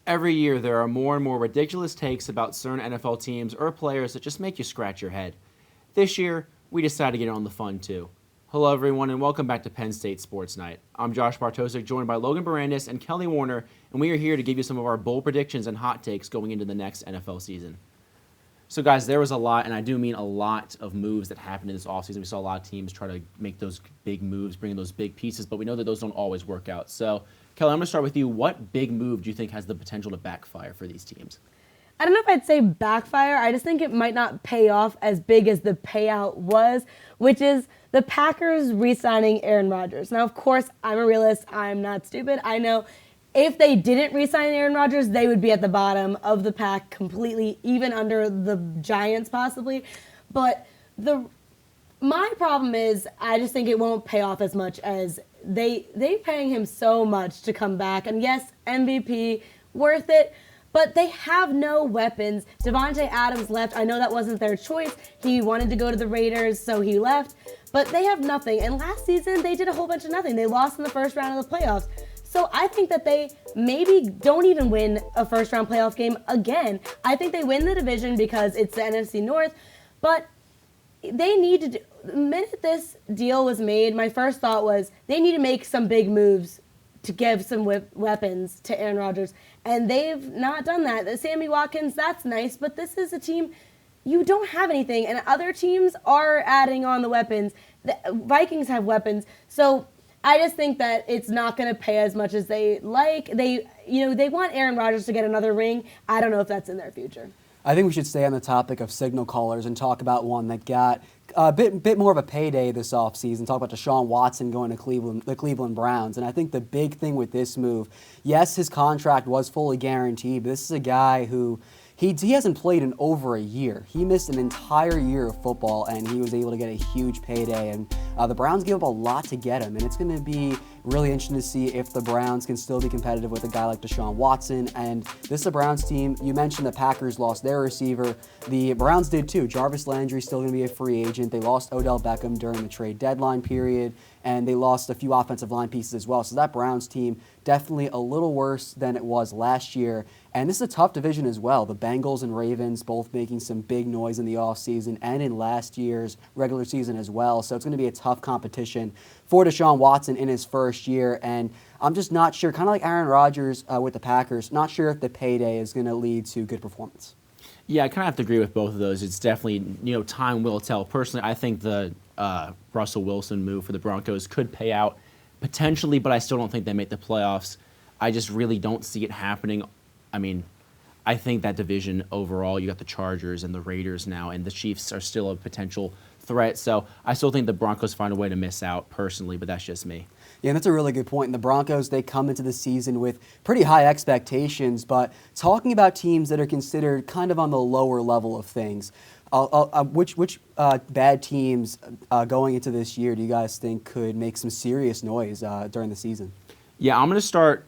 Every year, there are more and more ridiculous takes about certain NFL teams or players that just make you scratch your head. This year, we decided to get on the fun too. Hello, everyone, and welcome back to Penn State Sports Night. I'm Josh Bartosik, joined by Logan Barandis and Kelly Warner, and we are here to give you some of our bold predictions and hot takes going into the next NFL season. So, guys, there was a lot, and I do mean a lot of moves that happened in this offseason. We saw a lot of teams try to make those big moves, bring in those big pieces, but we know that those don't always work out. So, Kelly, I'm going to start with you. What big move do you think has the potential to backfire for these teams? I don't know if I'd say backfire. I just think it might not pay off as big as the payout was, which is the Packers re-signing Aaron Rodgers. Now, of course, I'm a realist. I'm not stupid. I know if they didn't re-sign Aaron Rodgers, they would be at the bottom of the pack completely, even under the Giants possibly. But my problem is I just think it won't pay off as much as they paying him so much to come back. And yes, MVP, worth it. But they have no weapons. Devontae Adams left. I know that wasn't their choice. He wanted to go to the Raiders, so he left. But they have nothing. And last season, they did a whole bunch of nothing. They lost in the first round of the playoffs. So I think that they maybe don't even win a first-round playoff game again. I think they win the division because it's the NFC North. But they need to the minute this deal was made, my first thought was they need to make some big moves to give some weapons to Aaron Rodgers. And they've not done that. Sammy Watkins, that's nice, but this is a team, you don't have anything. And other teams are adding on the weapons. The Vikings have weapons. So I just think that it's not going to pay as much as they like. They want Aaron Rodgers to get another ring. I don't know if that's in their future. I think we should stay on the topic of signal callers and talk about one that got a bit more of a payday this offseason. Talk about Deshaun Watson going to the Cleveland Browns. And I think the big thing with this move, yes, his contract was fully guaranteed, but this is a guy who he hasn't played in over a year. He missed an entire year of football, and he was able to get a huge payday. And the Browns gave up a lot to get him, and it's going to be really interesting to see if the Browns can still be competitive with a guy like Deshaun Watson. And this is a Browns team. You mentioned the Packers lost their receiver. The Browns did too. Jarvis Landry still going to be a free agent. They lost Odell Beckham during the trade deadline period, and they lost a few offensive line pieces as well. So that Browns team definitely a little worse than it was last year. And this is a tough division as well. The Bengals and Ravens both making some big noise in the offseason and in last year's regular season as well. So it's going to be a tough competition for Deshaun Watson in his first year. And I'm just not sure, kind of like Aaron Rodgers with the Packers, not sure if the payday is going to lead to good performance. Yeah, I kind of have to agree with both of those. It's definitely, time will tell. Personally, I think the Russell Wilson move for the Broncos could pay out potentially, but I still don't think they make the playoffs. I just really don't see it happening. I mean, I think that division overall, you got the Chargers and the Raiders now, and the Chiefs are still a potential threat. So I still think the Broncos find a way to miss out personally, but that's just me. Yeah, and that's a really good point. And the Broncos, they come into the season with pretty high expectations, but talking about teams that are considered kind of on the lower level of things, which bad teams going into this year do you guys think could make some serious noise during the season? Yeah, I'm going to start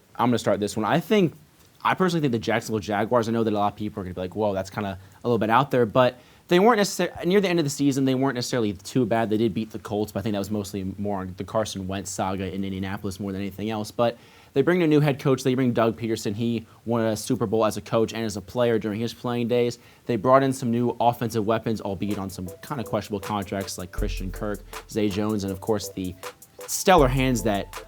this one. I personally think the Jacksonville Jaguars, I know that a lot of people are going to be like, whoa, that's kind of a little bit out there, but they weren't necessarily, near the end of the season, they weren't necessarily too bad. They did beat the Colts, but I think that was mostly more on the Carson Wentz saga in Indianapolis more than anything else. But they bring a new head coach. They bring Doug Peterson. He won a Super Bowl as a coach and as a player during his playing days. They brought in some new offensive weapons, albeit on some kind of questionable contracts like Christian Kirk, Zay Jones, and of course the stellar hands that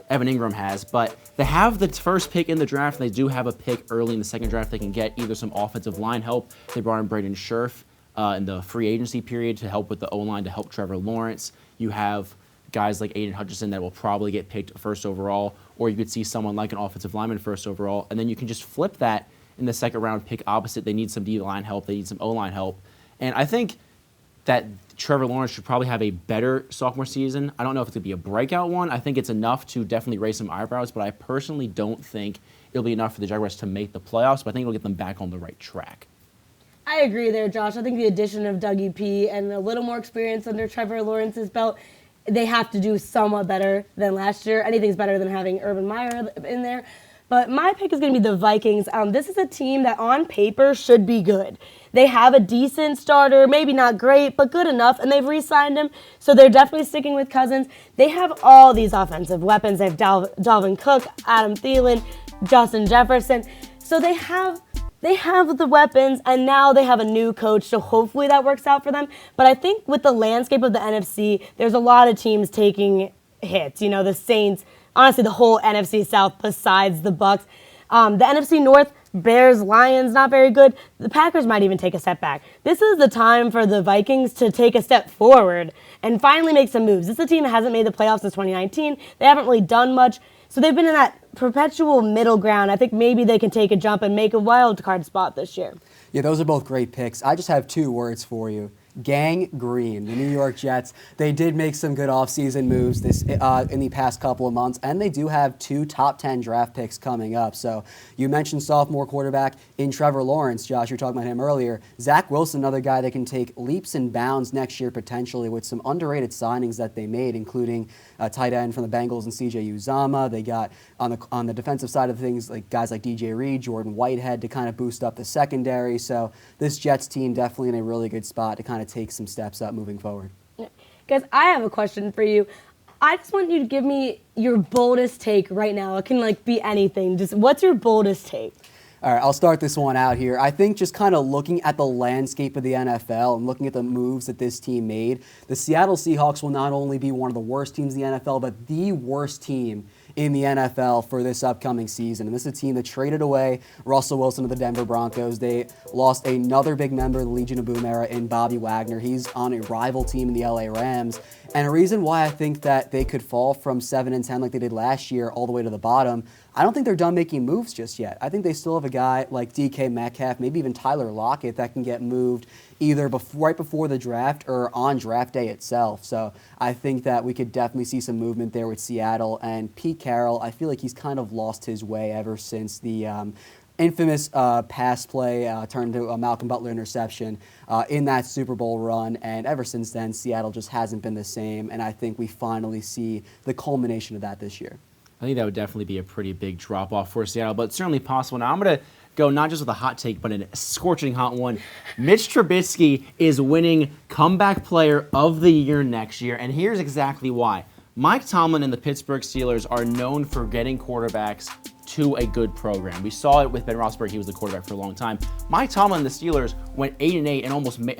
Evan Ingram has. But they have the first pick in the draft. They do have a pick early in the second draft. They can get either some offensive line help. They brought in Braden Scherf in the free agency period to help with the O-line, to help Trevor Lawrence. You have guys like Aiden Hutchinson that will probably get picked first overall, or you could see someone like an offensive lineman first overall, and then you can just flip that in the second round, pick opposite. They need some D-line help. They need some O-line help. And I think that Trevor Lawrence should probably have a better sophomore season. I don't know if it's going to be a breakout one. I think it's enough to definitely raise some eyebrows, but I personally don't think it'll be enough for the Jaguars to make the playoffs, but I think it'll get them back on the right track. I agree there, Josh. I think the addition of Dougie P and a little more experience under Trevor Lawrence's belt, they have to do somewhat better than last year. Anything's better than having Urban Meyer in there. But my pick is going to be the Vikings. This is a team that on paper should be good. They have a decent starter, maybe not great, but good enough, and they've re-signed him, so they're definitely sticking with Cousins. They have all these offensive weapons. They have Dalvin Cook, Adam Thielen, Justin Jefferson. So they have the weapons, and now they have a new coach, so hopefully that works out for them. But I think with the landscape of the NFC, there's a lot of teams taking hits. You know, the Saints, honestly, the whole NFC South besides the Bucs. The NFC North, Bears, Lions, not very good. The Packers might even take a step back. This is the time for the Vikings to take a step forward and finally make some moves. This is a team that hasn't made the playoffs since 2019. They haven't really done much. So they've been in that perpetual middle ground. I think maybe they can take a jump and make a wild card spot this year. Yeah, those are both great picks. I just have 2 words for you. Gang green. The New York Jets, they did make some good offseason moves in the past couple of months, and they do have 2 top 10 draft picks coming up. So you mentioned sophomore quarterback in Trevor Lawrence. Josh, you were talking about him earlier. Zach Wilson, another guy that can take leaps and bounds next year potentially with some underrated signings that they made, including a tight end from the Bengals and C.J. Uzomah. They got on the defensive side of things like guys like DJ Reed, Jordan Whitehead to kind of boost up the secondary. So this Jets team definitely in a really good spot to kind of take some steps up moving forward. Guys, I have a question for you. I just want you to give me your boldest take right now. It can be anything. Just what's your boldest take? All right, I'll start this one out here. I think just kind of looking at the landscape of the NFL and looking at the moves that this team made, the Seattle Seahawks will not only be one of the worst teams in the NFL, but the worst team in the NFL for this upcoming season. And this is a team that traded away Russell Wilson to the Denver Broncos. They lost another big member of the Legion of Boom era in Bobby Wagner. He's on a rival team in the LA Rams. And a reason why I think that they could fall from 7-10 like they did last year all the way to the bottom, I don't think they're done making moves just yet. I think they still have a guy like DK Metcalf, maybe even Tyler Lockett that can get moved either right before the draft or on draft day itself. So I think that we could definitely see some movement there with Seattle. And Pete Carroll, I feel like he's kind of lost his way ever since the infamous pass play turned into a Malcolm Butler interception in that Super Bowl run. And ever since then, Seattle just hasn't been the same. And I think we finally see the culmination of that this year. I think that would definitely be a pretty big drop-off for Seattle, but it's certainly possible. Now, I'm going to go not just with a hot take, but a scorching hot one. Mitch Trubisky is winning Comeback Player of the Year next year, and here's exactly why. Mike Tomlin and the Pittsburgh Steelers are known for getting quarterbacks to a good program. We saw it with Ben Roethlisberger. He was the quarterback for a long time. Mike Tomlin and the Steelers went 8-8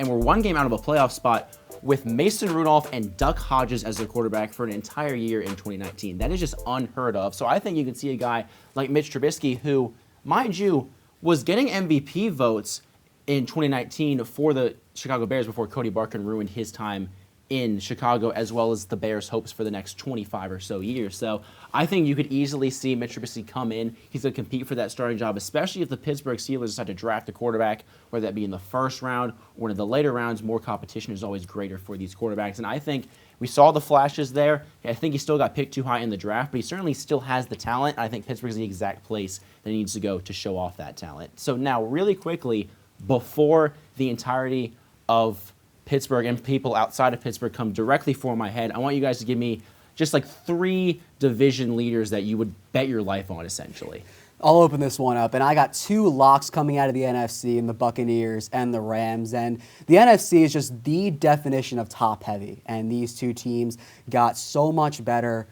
and were one game out of a playoff spot with Mason Rudolph and Duck Hodges as their quarterback for an entire year in 2019. That is just unheard of. So I think you can see a guy like Mitch Trubisky who, mind you, was getting MVP votes in 2019 for the Chicago Bears before Cody Barkan ruined his time in Chicago, as well as the Bears' hopes for the next 25 or so years. So I think you could easily see Mitch Trubisky come in. He's going to compete for that starting job, especially if the Pittsburgh Steelers decide to draft a quarterback, whether that be in the first round or in the later rounds. More competition is always greater for these quarterbacks. And I think we saw the flashes there. I think he still got picked too high in the draft, but he certainly still has the talent. I think Pittsburgh's the exact place that he needs to go to show off that talent. So now, really quickly, before the entirety of Pittsburgh and people outside of Pittsburgh come directly for my head, I want you guys to give me just 3 division leaders that you would bet your life on, essentially. I'll open this one up, and I got 2 locks coming out of the NFC in the Buccaneers and the Rams. And the NFC is just the definition of top-heavy, and these 2 teams got so much better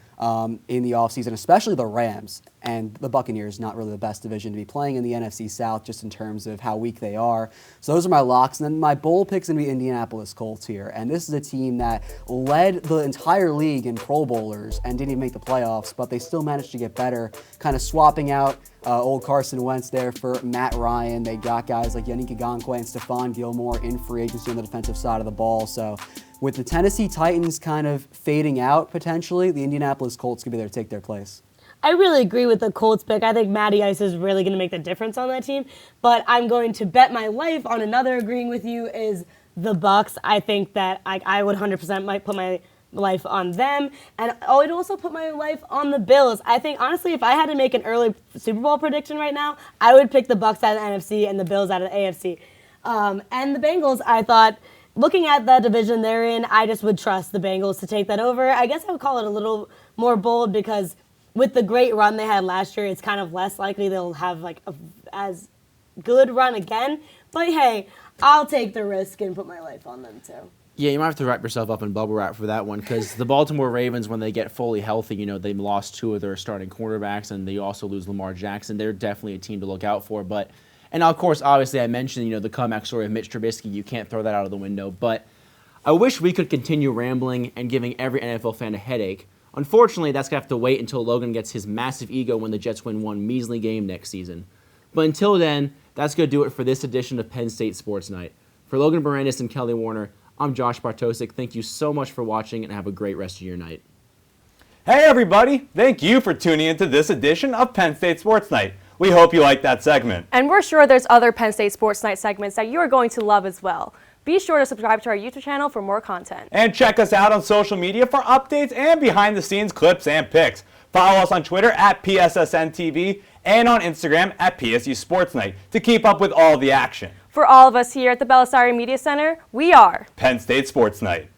in the offseason, especially the Rams. And the Buccaneers, not really the best division to be playing in the NFC South, just in terms of how weak they are. So those are my locks. And then my bold pick's going to be Indianapolis Colts here. And this is a team that led the entire league in Pro Bowlers and didn't even make the playoffs, but they still managed to get better, kind of swapping out old Carson Wentz there for Matt Ryan. They got guys like Yannick Ngakoue and Stephon Gilmore in free agency on the defensive side of the ball. So with the Tennessee Titans kind of fading out potentially, the Indianapolis Colts could be there to take their place. I really agree with the Colts pick. I think Matty Ice is really going to make the difference on that team. But I'm going to bet my life on another agreeing with you is the Bucs. I think that I would 100% might put my life on them. And I would also put my life on the Bills. I think, honestly, if I had to make an early Super Bowl prediction right now, I would pick the Bucs out of the NFC and the Bills out of the AFC. And the Bengals, I thought, looking at the division they're in, I just would trust the Bengals to take that over. I guess I would call it a little more bold because with the great run they had last year, it's kind of less likely they'll have as good run again. But hey, I'll take the risk and put my life on them too. Yeah, you might have to wrap yourself up in bubble wrap for that one because the Baltimore Ravens, when they get fully healthy, they lost 2 of their starting quarterbacks and they also lose Lamar Jackson. They're definitely a team to look out for. And of course, obviously, I mentioned, the comeback story of Mitch Trubisky. You can't throw that out of the window. But I wish we could continue rambling and giving every NFL fan a headache. Unfortunately, that's going to have to wait until Logan gets his massive ego when the Jets win one measly game next season. But until then, that's going to do it for this edition of Penn State Sports Night. For Logan Barandis and Kelly Warner, I'm Josh Bartosik. Thank you so much for watching and have a great rest of your night. Hey everybody, thank you for tuning into this edition of Penn State Sports Night. We hope you liked that segment. And we're sure there's other Penn State Sports Night segments that you are going to love as well. Be sure to subscribe to our YouTube channel for more content. And check us out on social media for updates and behind-the-scenes clips and pics. Follow us on Twitter at PSSN TV and on Instagram at PSU Sports Night to keep up with all the action. For all of us here at the Belisari Media Center, we are Penn State Sports Night.